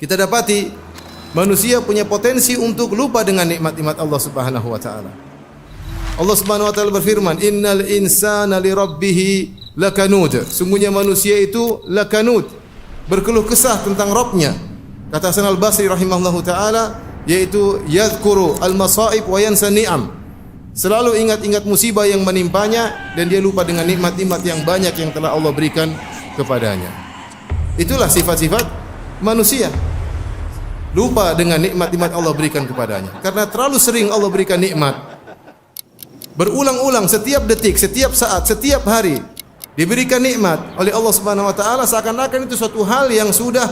Kita dapati manusia punya potensi untuk lupa dengan nikmat-nikmat Allah Subhanahu wa taala. Allah Subhanahu wa taala berfirman, "Innal insana li rabbih lakanud." Sungguhnya manusia itu lakanud, berkeluh kesah tentang Rabbnya. Kata Hasan Al-Basri rahimahullahu taala, yaitu yadhkuru al-masaib wa yansa ni'am. Selalu ingat-ingat musibah yang menimpanya dan dia lupa dengan nikmat-nikmat yang banyak yang telah Allah berikan kepadanya. Itulah sifat-sifat manusia. Lupa dengan nikmat-nikmat Allah berikan kepadanya. Karena terlalu sering Allah berikan nikmat. Berulang-ulang setiap detik, setiap saat, setiap hari diberikan nikmat oleh Allah Subhanahu wa taala, seakan-akan itu suatu hal yang sudah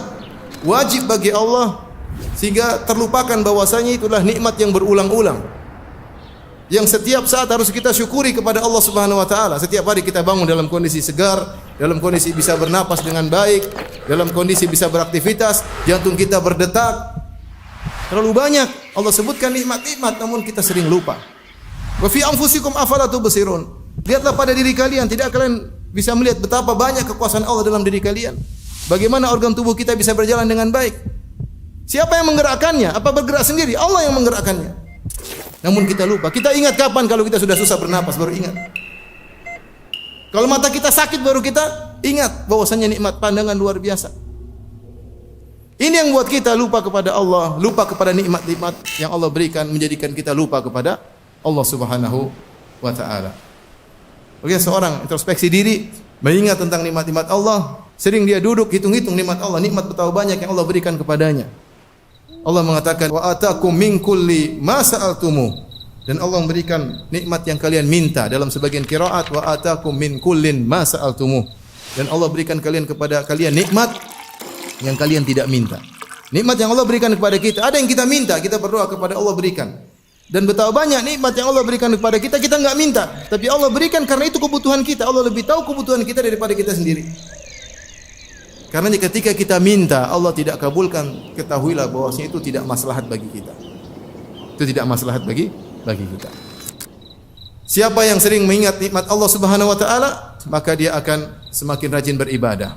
wajib bagi Allah sehingga terlupakan bahwasanya itulah nikmat yang berulang-ulang. Yang setiap saat harus kita syukuri kepada Allah Subhanahu wa taala. Setiap hari kita bangun dalam kondisi segar, dalam kondisi bisa bernapas dengan baik, dalam kondisi bisa beraktivitas, jantung kita berdetak. Terlalu banyak Allah sebutkan nikmat-nikmat namun kita sering lupa. Wa fi anfusikum afala tubsirun. Lihatlah pada diri kalian, tidak kalian bisa melihat betapa banyak kekuasaan Allah dalam diri kalian. Bagaimana organ tubuh kita bisa berjalan dengan baik? Siapa yang menggerakkannya? Apa bergerak sendiri? Allah yang menggerakkannya. Namun kita lupa. Kita ingat kapan kalau kita sudah susah bernapas baru ingat. Kalau mata kita sakit baru kita ingat bahwasanya nikmat pandangan luar biasa. Ini yang buat kita lupa kepada Allah, lupa kepada nikmat-nikmat yang Allah berikan, menjadikan kita lupa kepada Allah Subhanahu wa taala. Oke, seorang introspeksi diri, mengingat tentang nikmat-nikmat Allah, sering dia duduk hitung-hitung nikmat Allah, nikmat betapa banyak yang Allah berikan kepadanya. Allah mengatakan wa atakum min kulli ma sa'altumu, dan Allah memberikan nikmat yang kalian minta. Dalam sebagian qiraat wa atakum min kullin ma sa'altumu, dan Allah berikan kepada kalian nikmat yang kalian tidak minta. Nikmat yang Allah berikan kepada kita, ada yang kita minta, kita berdoa kepada Allah berikan. Dan betapa banyak nikmat yang Allah berikan kepada kita, kita enggak minta, tapi Allah berikan karena itu kebutuhan kita. Allah lebih tahu kebutuhan kita daripada kita sendiri. Karena ketika kita minta Allah tidak kabulkan, ketahuilah bahwasanya itu tidak maslahat bagi kita. Itu tidak maslahat bagi kita. Siapa yang sering mengingat nikmat Allah Subhanahu wa taala, maka dia akan semakin rajin beribadah.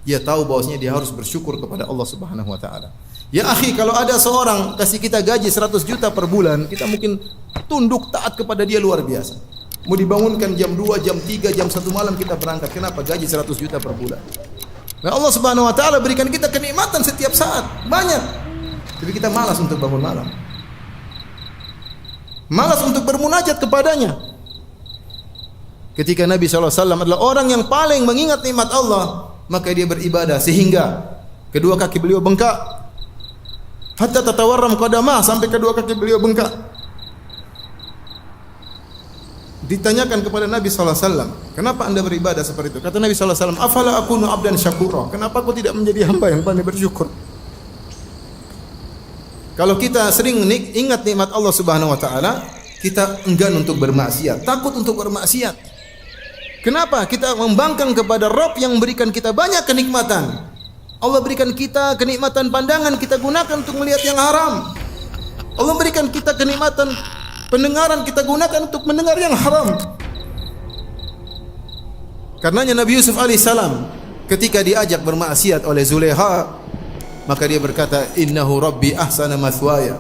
Dia tahu bahwasanya dia harus bersyukur kepada Allah Subhanahu wa taala. Ya akhi, kalau ada seorang kasih kita gaji 100 juta per bulan, kita mungkin tunduk taat kepada dia luar biasa. Mau dibangunkan jam 2, jam 3, jam 1 malam kita berangkat. Kenapa? Gaji 100 juta per bulan. Nah, Allah Subhanahu wa taala berikan kita kenikmatan setiap saat, banyak. Tapi kita malas untuk bangun malam. Malas untuk bermunajat kepadanya. Ketika Nabi SAW adalah orang yang paling mengingat nikmat Allah, maka dia beribadah sehingga kedua kaki beliau bengkak. Hatta tatawarram qadamah, sampai kedua kaki beliau bengkak. Ditanyakan kepada Nabi SAW, kenapa anda beribadah seperti itu? Kata Nabi SAW, afala akunu abdan syakura, kenapa aku tidak menjadi hamba yang pandai bersyukur? Kalau kita sering ingat nikmat Allah Subhanahu wa taala, kita enggan untuk bermaksiat, takut untuk bermaksiat. Kenapa? Kita membangkang kepada Rabb yang memberikan kita banyak kenikmatan. Allah berikan kita kenikmatan pandangan, kita gunakan untuk melihat yang haram. Allah berikan kita kenikmatan pendengaran, kita gunakan untuk mendengar yang haram. Karenanya Nabi Yusuf alaihissalam ketika diajak bermaksiat oleh Zulekha, maka dia berkata, innahu rabbi ahsana mathwaya,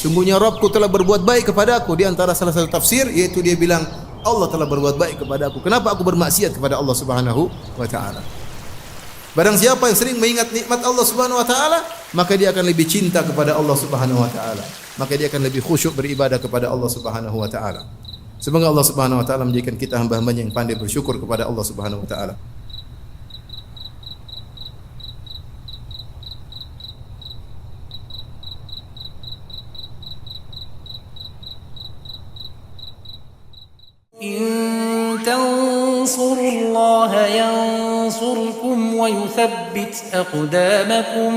sungguhnya Rabbku telah berbuat baik kepadaku. Di antara salah satu tafsir yaitu dia bilang, Allah telah berbuat baik kepadaku, kenapa aku bermaksiat kepada Allah Subhanahu wa taala? Barang siapa yang sering mengingat nikmat Allah Subhanahu wa taala, maka dia akan lebih cinta kepada Allah Subhanahu wa taala. Maka dia akan lebih khusyuk beribadah kepada Allah Subhanahu wa taala. Semoga Allah Subhanahu wa taala menjadikan kita hamba-hambanya yang pandai bersyukur kepada Allah Subhanahu wa taala. إن تنصروا الله ينصركم ويثبت أقدامكم